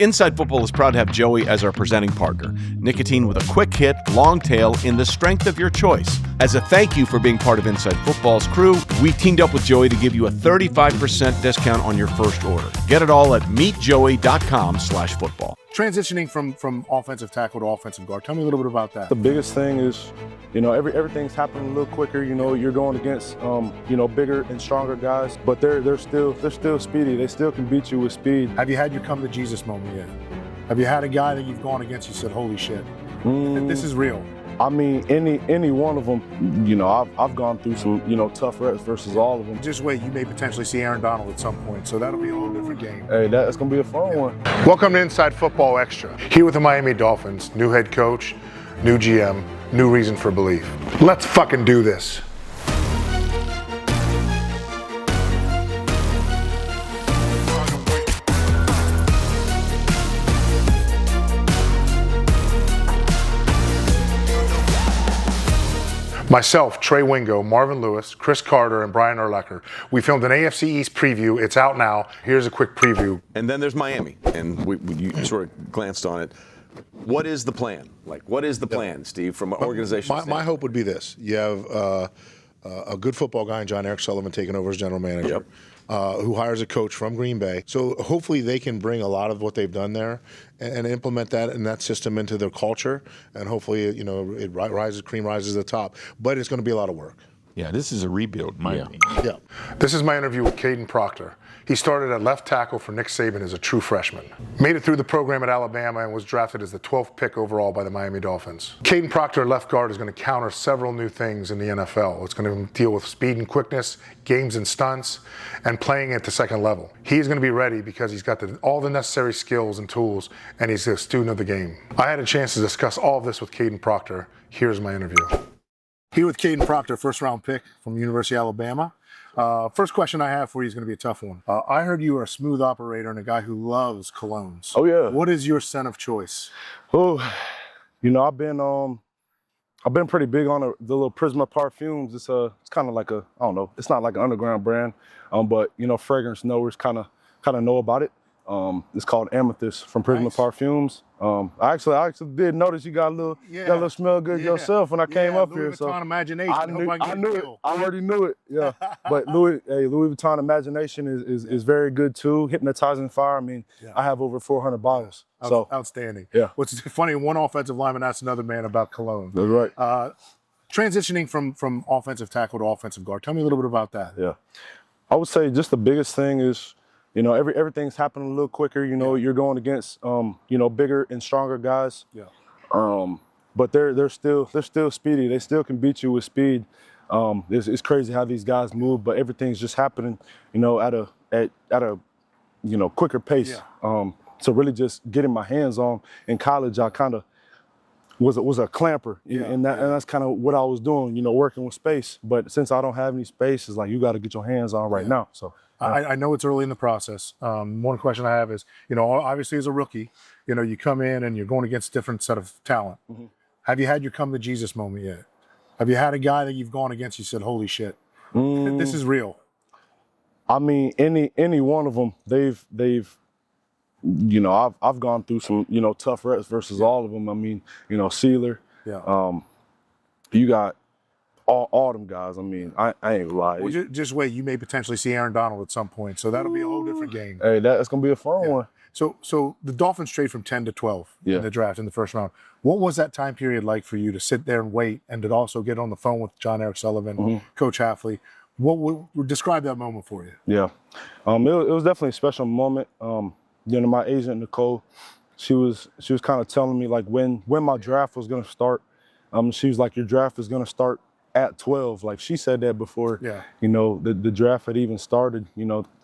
Inside Football is proud to have Joey as our presenting partner. Nicotine with a quick hit, long tail, in the strength of your choice. As a thank you for being part of Inside Football's crew, we teamed up with Joey to give you a 35% discount on your first order. Get it all at meetjoey.com/football. Transitioning from offensive tackle to offensive guard, tell me a little bit about that. The biggest thing is, everything's happening a little quicker. You're going against, bigger and stronger guys, but they're still speedy. They still can beat you with speed. Have you had your come to Jesus moment yet? Have you had a guy that you've gone against, you said, holy shit, this is real? I mean, any one of them, I've gone through some, tough reps versus all of them. Just wait, you may potentially see Aaron Donald at some point, so that'll be a whole different game. Hey, that's going to be a fun one. Welcome to Inside Football Extra. Here with the Miami Dolphins, new head coach, new GM, new reason for belief. Let's fucking do this. Myself, Trey Wingo, Marvin Lewis, Chris Carter, and Brian Urlacher. We filmed an AFC East preview. It's out now. Here's a quick preview. And then there's Miami, and you sort of glanced on it. What is the plan? What is the plan, Steve, from an organization standpoint? My hope would be this. You have a good football guy in John Eric Sullivan taking over as general manager. Who hires a coach from Green Bay. So hopefully they can bring a lot of what they've done there and implement that and that system into their culture. And hopefully, cream rises to the top. But it's going to be a lot of work. Yeah, this is a rebuild, in my opinion. Yeah. This is my interview with Kadyn Proctor. He started at left tackle for Nick Saban as a true freshman. Made it through the program at Alabama and was drafted as the 12th pick overall by the Miami Dolphins. Kadyn Proctor, left guard, is going to counter several new things in the NFL. It's going to deal with speed and quickness, games and stunts, and playing at the second level. He's going to be ready because he's got all the necessary skills and tools, and he's a student of the game. I had a chance to discuss all of this with Kadyn Proctor. Here's my interview. Here with Kadyn Proctor, first round pick from University of Alabama. First question I have for you is going to be a tough one. I heard you are a smooth operator and a guy who loves colognes. Oh yeah. What is your scent of choice? Oh, I've been pretty big on the little Prisma perfumes. It's kind of like it's not like an underground brand, but fragrance knowers kind of know about it. It's called Amethyst from Prisma Parfums. I actually did notice you got a little smell good yourself when I came up here. So Imagination. I knew it. I already knew it. Yeah. But Louis Vuitton Imagination is very good too. Hypnotizing Fire. I mean, I have over 400 bottles. So outstanding. Yeah. What's funny, one offensive lineman asked another man about cologne. That's right. Transitioning from offensive tackle to offensive guard. Tell me a little bit about that. Yeah. I would say just the biggest thing is, everything's happening a little quicker. You're going against, bigger and stronger guys. Yeah. But they're still speedy. They still can beat you with speed. It's crazy how these guys move, but everything's just happening, at a quicker pace. Yeah. So really just getting my hands on. In college, I kind of was a clamper, and that's kind of what I was doing, working with space. But since I don't have any space, it's like you got to get your hands on right now. So. I know it's early in the process. One question I have is, obviously as a rookie, you come in and you're going against a different set of talent. Mm-hmm. Have you had your come to Jesus moment yet? Have you had a guy that you've gone against, you said, holy shit, this is real? I mean, any one of them, they've I've gone through some, tough reps versus all of them. I mean, Sealer. Yeah. You got all them guys. I mean, I ain't gonna lie. Well, just wait. You may potentially see Aaron Donald at some point, so that'll be a whole different game. Hey, that's gonna be a fun one. So the Dolphins trade from 10 to 12 in the draft in the first round. What was that time period like for you to sit there and wait, and to also get on the phone with John Eric Sullivan, Coach Hafley? What would describe that moment for you? Yeah, it was definitely a special moment. My agent Nicole, she was kind of telling me like when my draft was gonna start. She was like, your draft is gonna start at 12. Like she said that before, the draft had even started,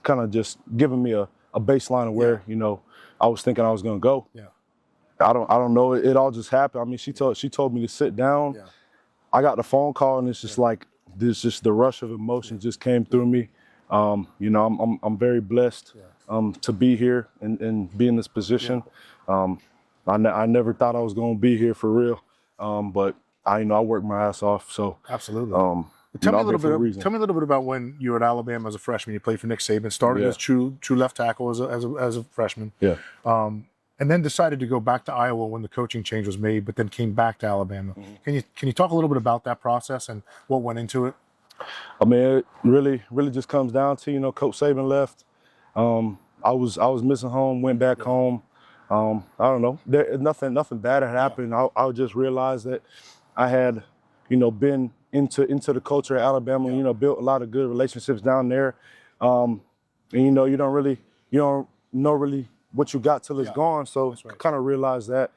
kind of just giving me a baseline of where, I was thinking I was going to go. Yeah. I don't know. It all just happened. I mean, she told me to sit down. Yeah. I got the phone call and it's just like, the rush of emotion just came through me. I'm very blessed to be here and be in this position. Yeah. I never thought I was going to be here for real. But I worked my ass off. So absolutely. Tell me a little bit about when you were at Alabama as a freshman. You played for Nick Saban. Started as true left tackle as a freshman. Yeah. and then decided to go back to Iowa when the coaching change was made, but then came back to Alabama. Can you talk a little bit about that process and what went into it? I mean, it really just comes down to, Coach Saban left. I was missing home, went back home. I don't know. Nothing bad had happened. I just realized that I had, been into the culture at Alabama. Built a lot of good relationships down there. And you don't know really what you got till it's gone. So I kind of realized that.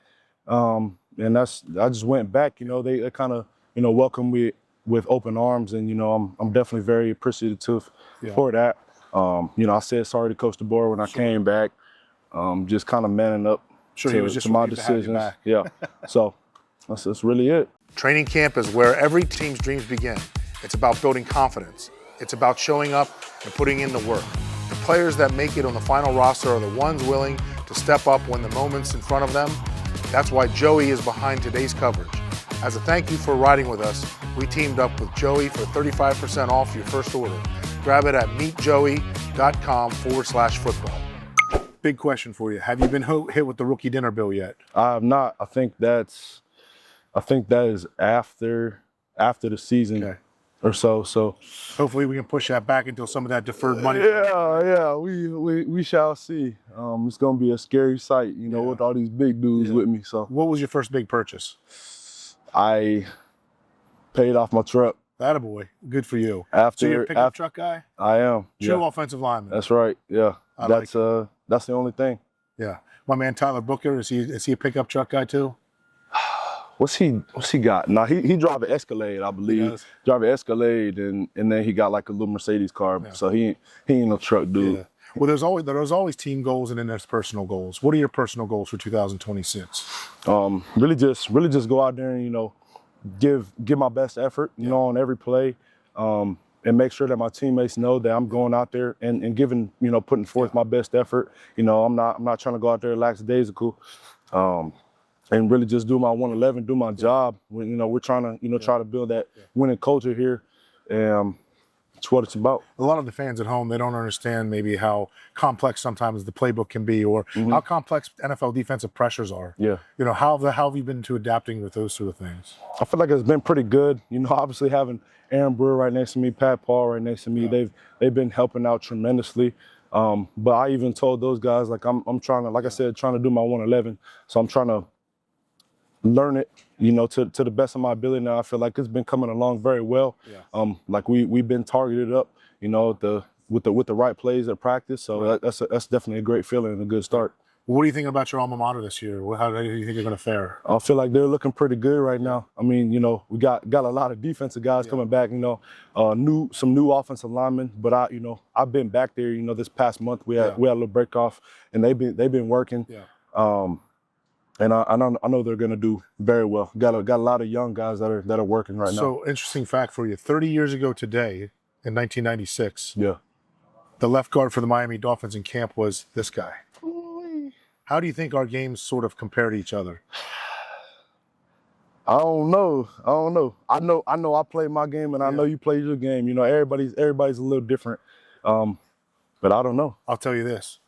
And I just went back. They kind of welcomed me with open arms, and I'm definitely very appreciative for that. I said sorry to Coach DeBoer when I came back. Just kind of manning up to my decisions. Yeah. So that's really it. Training camp is where every team's dreams begin. It's about building confidence. It's about showing up and putting in the work. The players that make it on the final roster are the ones willing to step up when the moment's in front of them. That's why Joey is behind today's coverage. As a thank you for riding with us, we teamed up with Joey for 35% off your first order. Grab it at meetjoey.com/football. Big question for you. Have you been hit with the rookie dinner bill yet? I have not. I think that is after the season or so. So hopefully we can push that back until some of that deferred money. Yeah. We shall see. It's gonna be a scary sight, with all these big dudes with me. So what was your first big purchase? I paid off my truck. Attaboy. Good for you. So you're a pickup truck guy? I am. True offensive lineman. That's right. Yeah. That's the only thing. Yeah. My man Tyler Booker, is he a pickup truck guy too? What's he got? Nah, he drive an Escalade, I believe. Drive an Escalade, and then he got like a little Mercedes car. Yeah. So he ain't no truck dude. Yeah. Well, there's always team goals, and then there's personal goals. What are your personal goals for 2026? Really just go out there and give my best effort, on every play, and make sure that my teammates know that I'm going out there and giving, putting forth my best effort. I'm not trying to go out there lackadaisical, and really just do my 111, do my job. We're trying to, try to build that winning culture here. It's what it's about. A lot of the fans at home, they don't understand maybe how complex sometimes the playbook can be, or how complex NFL defensive pressures are. Yeah. How have you been to adapting with those sort of things? I feel like it's been pretty good. Obviously having Aaron Brewer right next to me, Pat Paul right next to me, they've been helping out tremendously. But I even told those guys, like I'm trying to, like I said, trying to do my 111. So I'm trying to learn it, to the best of my ability. Now I feel like it's been coming along very well. Yeah. Like we've been targeted up, with the right plays at practice. So that's definitely a great feeling and a good start. What do you think about your alma mater this year? How do you think you're going to fare? I feel like they're looking pretty good right now. I mean, we got a lot of defensive guys coming back. Some new offensive linemen. But I've been back there. This past month we had a little break off, and they've been working. Yeah. And I know they're going to do very well. Got a lot of young guys that are working right now. So interesting fact for you: 30 years ago today, in 1996, the left guard for the Miami Dolphins in camp was this guy. How do you think our games sort of compare to each other? I don't know. I know I play my game, and I know you play your game. Everybody's a little different. But I don't know. I'll tell you this: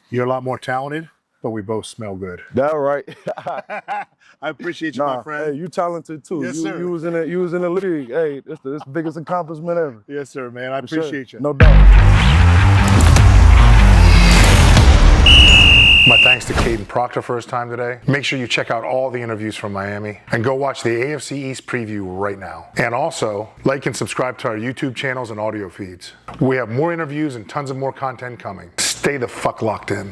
you're a lot more talented, but we both smell good. That right. I appreciate you, my friend. Hey, you talented too. Yes, sir. You was in the league. Hey, it's the biggest accomplishment ever. Yes, sir, man. I appreciate you. No doubt. My thanks to Kadyn Proctor for his time today. Make sure you check out all the interviews from Miami and go watch the AFC East preview right now. And also, like and subscribe to our YouTube channels and audio feeds. We have more interviews and tons of more content coming. Stay the fuck locked in.